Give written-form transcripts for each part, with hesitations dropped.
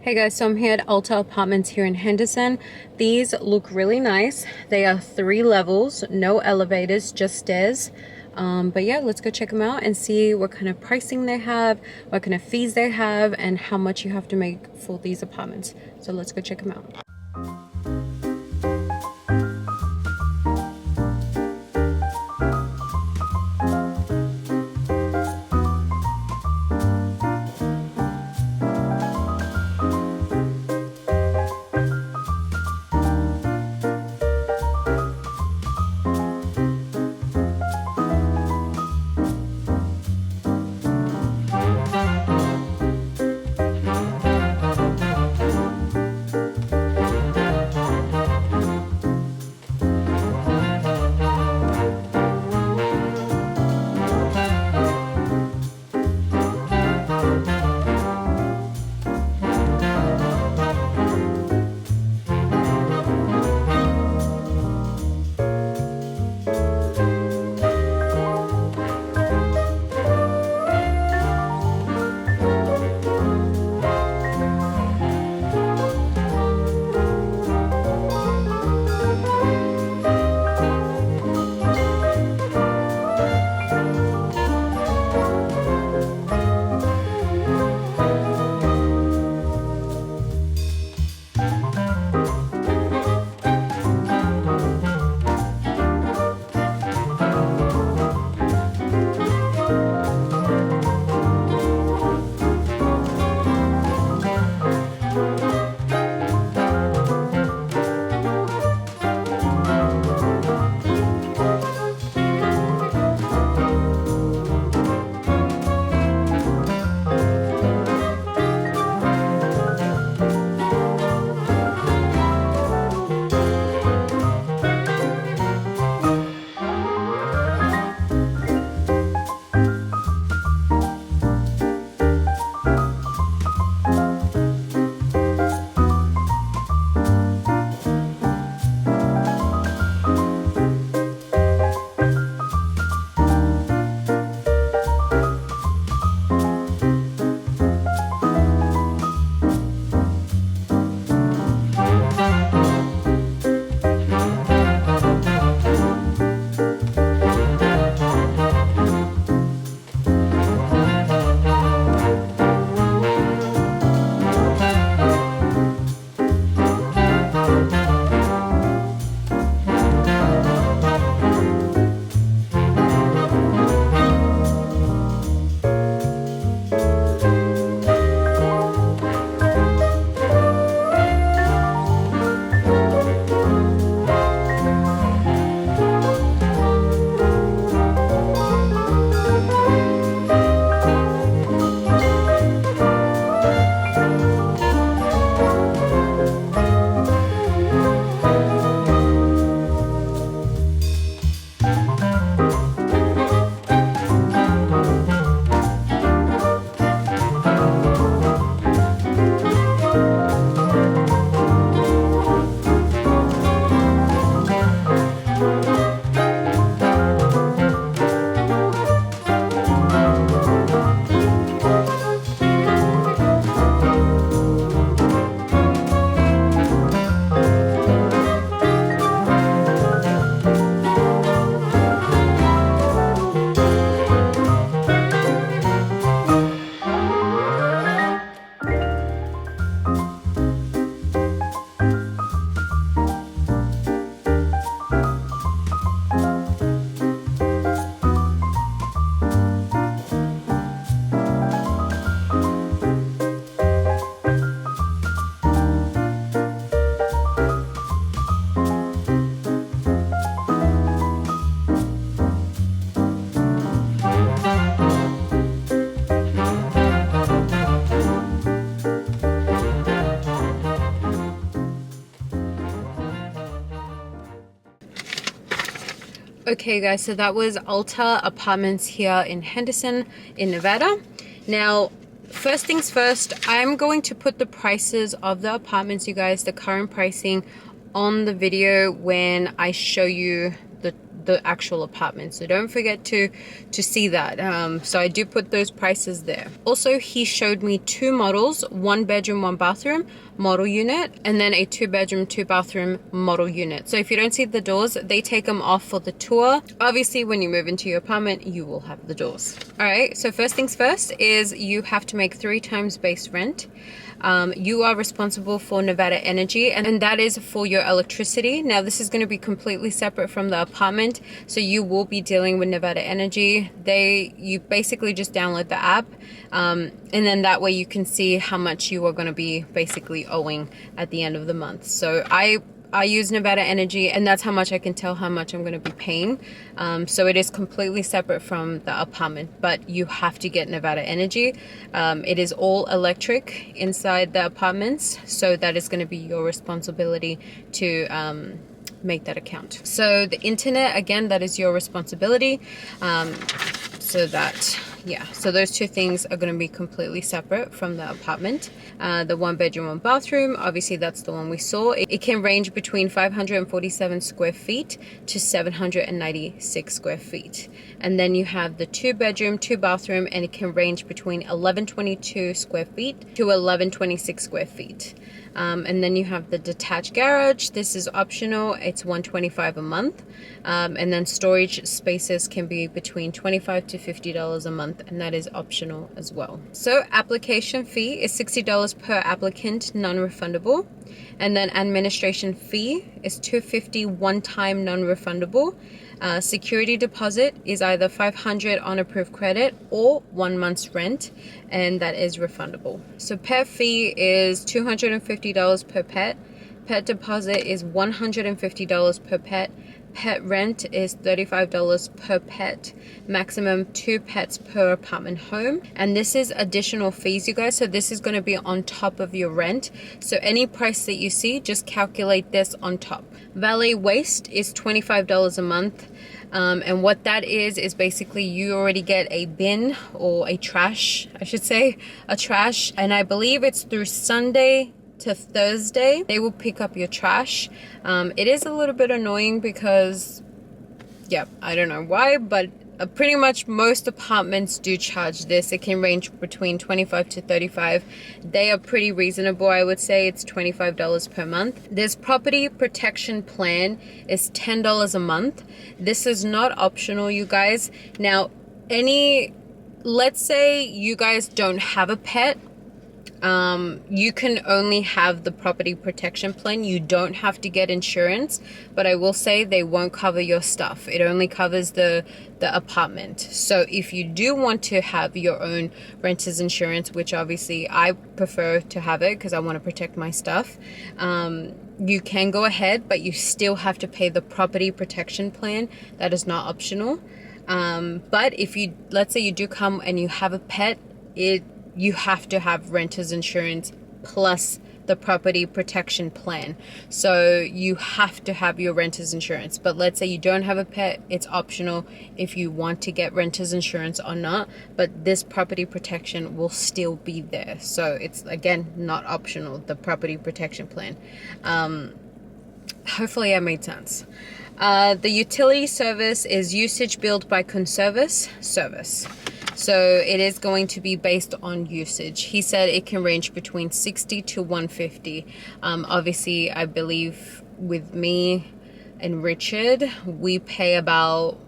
Hey guys, so I'm here at Alta Apartments here in Henderson. These look really nice. They are 3 levels, no elevators, just stairs. But yeah, let's go check them out and see what kind of pricing they have, what kind of fees they have, and how much you have to make for these apartments. So let's go check them out. Okay guys, so that was Alta Apartments here in Henderson in Nevada. Now, first things first, I'm going to put the prices of the apartments, you guys, the current pricing on the video when I show you the actual apartment. So don't forget to see that. So I do put those prices there. Also, he showed me 2 models, 1 bedroom, 1 bathroom model unit, and then a 2 bedroom, 2 bathroom model unit. So if you don't see the doors, they take them off for the tour. Obviously, when you move into your apartment, you will have the doors. All right, so first things first is you have to make 3 times base rent. You are responsible for Nevada Energy, and that is for your electricity. Now, this is going to be completely separate from the apartment, so you will be dealing with Nevada Energy. You basically just download the app, and then that way you can see how much you are going to be basically owing at the end of the month. So I use Nevada Energy, and that's how much I can tell how much I'm going to be paying. So it is completely separate from the apartment, but you have to get Nevada Energy. It is all electric inside the apartments, so that is going to be your responsibility to make that account. So the internet, again, that is your responsibility. So those 2 things are going to be completely separate from the apartment. The 1 bedroom, 1 bathroom, obviously that's the one we saw. It can range between 547 square feet to 796 square feet. And then you have the 2 bedroom, 2 bathroom, and it can range between 1122 square feet to 1126 square feet. And then you have the detached garage. This is optional. It's $125 a month. And then storage spaces can be between $25 to $50 a month, and that is optional as well. So application fee is $60 per applicant, non-refundable. And then administration fee is $250 one-time, non-refundable. Security deposit is either $500 on approved credit or 1 month's rent, and that is refundable. So pet fee is $250 per pet. Pet deposit is $150 per pet. Pet rent is $35 per pet. Maximum 2 pets per apartment home. And this is additional fees, you guys. So this is going to be on top of your rent. So any price that you see, just calculate this on top. Valet waste is $25 a month. And what that is basically you already get a bin or a trash, I should say, a trash. And I believe it's through Sunday to Thursday they will pick up your trash. It is a little bit annoying because, yeah, I don't know why, but pretty much most apartments do charge this. It can range between $25 to $35. They are pretty reasonable. I would say it's $25 per month. This property protection plan is $10 a month. This is not optional, you guys. Now, let's say you guys don't have a pet. You can only have the property protection plan. You don't have to get insurance, but I will say they won't cover your stuff. It only covers the apartment. So if you do want to have your own renter's insurance, which obviously I prefer to have it because I want to protect my stuff, you can go ahead, but you still have to pay the property protection plan. That is not optional. But if let's say you do come and you have a pet, you have to have renter's insurance plus the property protection plan. So you have to have your renter's insurance. But let's say you don't have a pet, it's optional if you want to get renter's insurance or not. But this property protection will still be there. So it's, again, not optional, the property protection plan. Hopefully I made sense. The utility service is usage billed by Conservice service. So it is going to be based on usage. He said it can range between $60 to $150. Obviously, I believe with me and Richard, we pay about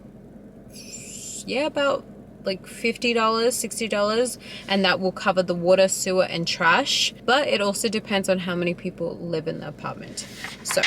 like $50, $60, and that will cover the water, sewer, and trash. But it also depends on how many people live in the apartment. So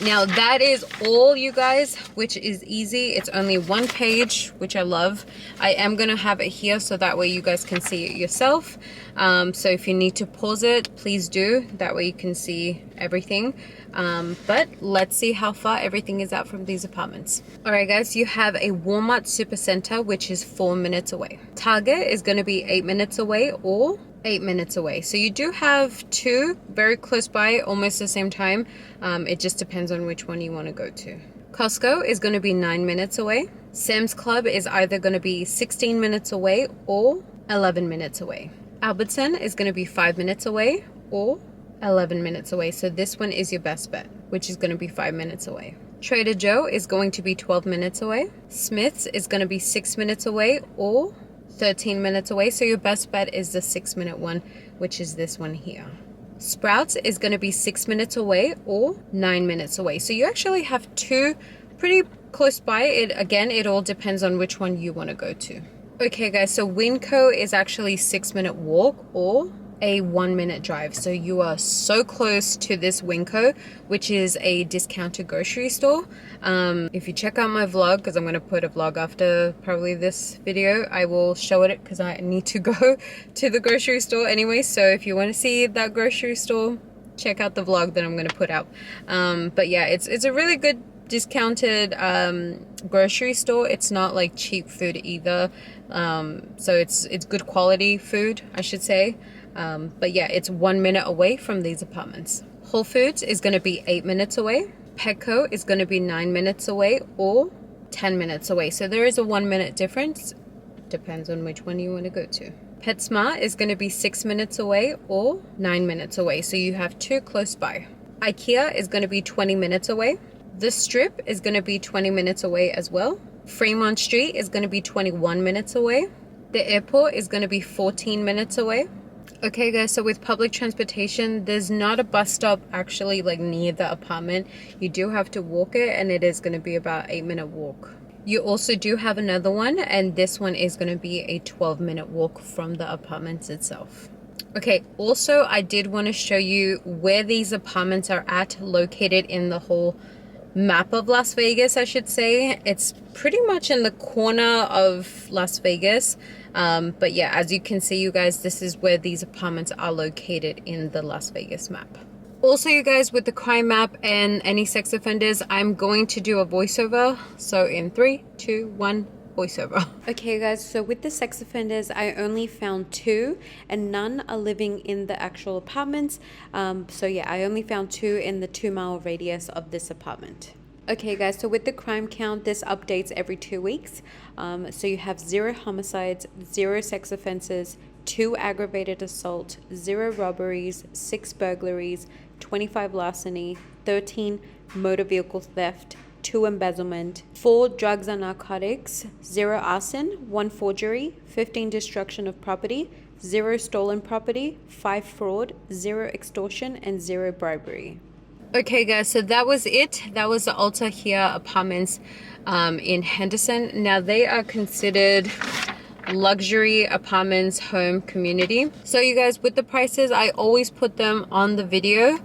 now that is all, you guys, which is easy. It's only 1 page, which I love. I am going to have it here so that way you guys can see it yourself. So if you need to pause it, please do. That way you can see everything. But let's see how far everything is out from these apartments. All right, guys, you have a Walmart Supercenter, which is 4 minutes away. Target is going to be 8 minutes away or 8 minutes away. So you do have 2 very close by, almost the same time. It just depends on which one you want to go to. Costco is going to be 9 minutes away. Sam's Club is either going to be 16 minutes away or 11 minutes away. Albertson is going to be 5 minutes away or 11 minutes away. So this one is your best bet, which is going to be 5 minutes away. Trader Joe is going to be 12 minutes away. Smith's is going to be 6 minutes away or 13 minutes away. So your best bet is the 6-minute one, which is this one here. Sprouts is going to be 6 minutes away or 9 minutes away. So you actually have two pretty close by. It all depends on which one you want to go to. Okay guys, so Winco is actually 6-minute walk or a 1-minute drive. So you are so close to this Winco, which is a discounted grocery store. If you check out my vlog, because I'm going to put a vlog after probably this video, I will show it because I need to go to the grocery store anyway. So if you want to see that grocery store, check out the vlog that I'm going to put out. But yeah, it's a really good discounted grocery store. It's not like cheap food either. So it's good quality food, I should say. But yeah, it's 1 minute away from these apartments. Whole Foods is going to be 8 minutes away. Petco is going to be 9 minutes away or 10 minutes away. So there is a 1 minute difference. Depends on which one you want to go to. PetSmart is going to be 6 minutes away or 9 minutes away. So you have two close by. IKEA is going to be 20 minutes away. The Strip is going to be 20 minutes away as well. Fremont Street is going to be 21 minutes away. The airport is going to be 14 minutes away. Okay guys, so with public transportation, there's not a bus stop actually like near the apartment. You do have to walk it, and it is going to be about 8-minute walk. You also do have another one, and this one is going to be a 12-minute walk from the apartments itself. Okay, also I did want to show you where these apartments are located in the whole map of Las Vegas, I should say. It's pretty much in the corner of Las Vegas. But yeah, as you can see, you guys, this is where these apartments are located in the Las Vegas map. Also, you guys, with the crime map and any sex offenders, I'm going to do a voiceover. So in 3, 2, 1, voiceover. Okay guys, so with the sex offenders, I only found 2 and none are living in the actual apartments. So yeah, I only found 2 in the 2-mile radius of this apartment. Okay guys, so with the crime count, this updates every 2 weeks. So you have 0 homicides, 0 sex offenses, 2 aggravated assault, 0 robberies, 6 burglaries, 25 larceny, 13 motor vehicle theft, 2 embezzlement, 4 drugs and narcotics, 0 arson, 1 forgery, 15 destruction of property, 0 stolen property, 5 fraud, 0 extortion, and 0 bribery. Okay guys, so that was it. That was the Alta here apartments in Henderson. Now they are considered luxury apartments home community. So you guys, with the prices, I always put them on the video.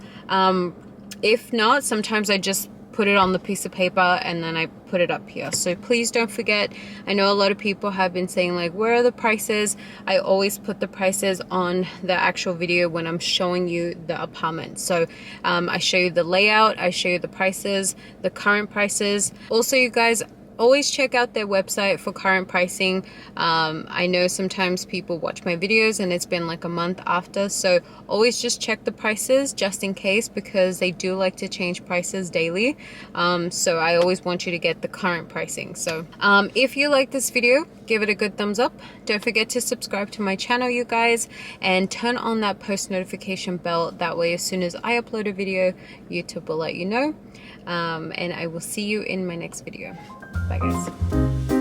If not, sometimes I just put it on the piece of paper and then I put it up here. So please don't forget. I know a lot of people have been saying like, where are the prices? I always put the prices on the actual video when I'm showing you the apartment. So I show you the layout, I show you the prices, the current prices. Also, you guys, always check out their website for current pricing. I know sometimes people watch my videos and it's been like a month after, so always just check the prices just in case, because they do like to change prices daily. So I always want you to get the current pricing. So if you like this video, give it a good thumbs up. Don't forget to subscribe to my channel, you guys, and turn on that post notification bell. That way, as soon as I upload a video, YouTube will let you know. And I will see you in my next video. Bye guys.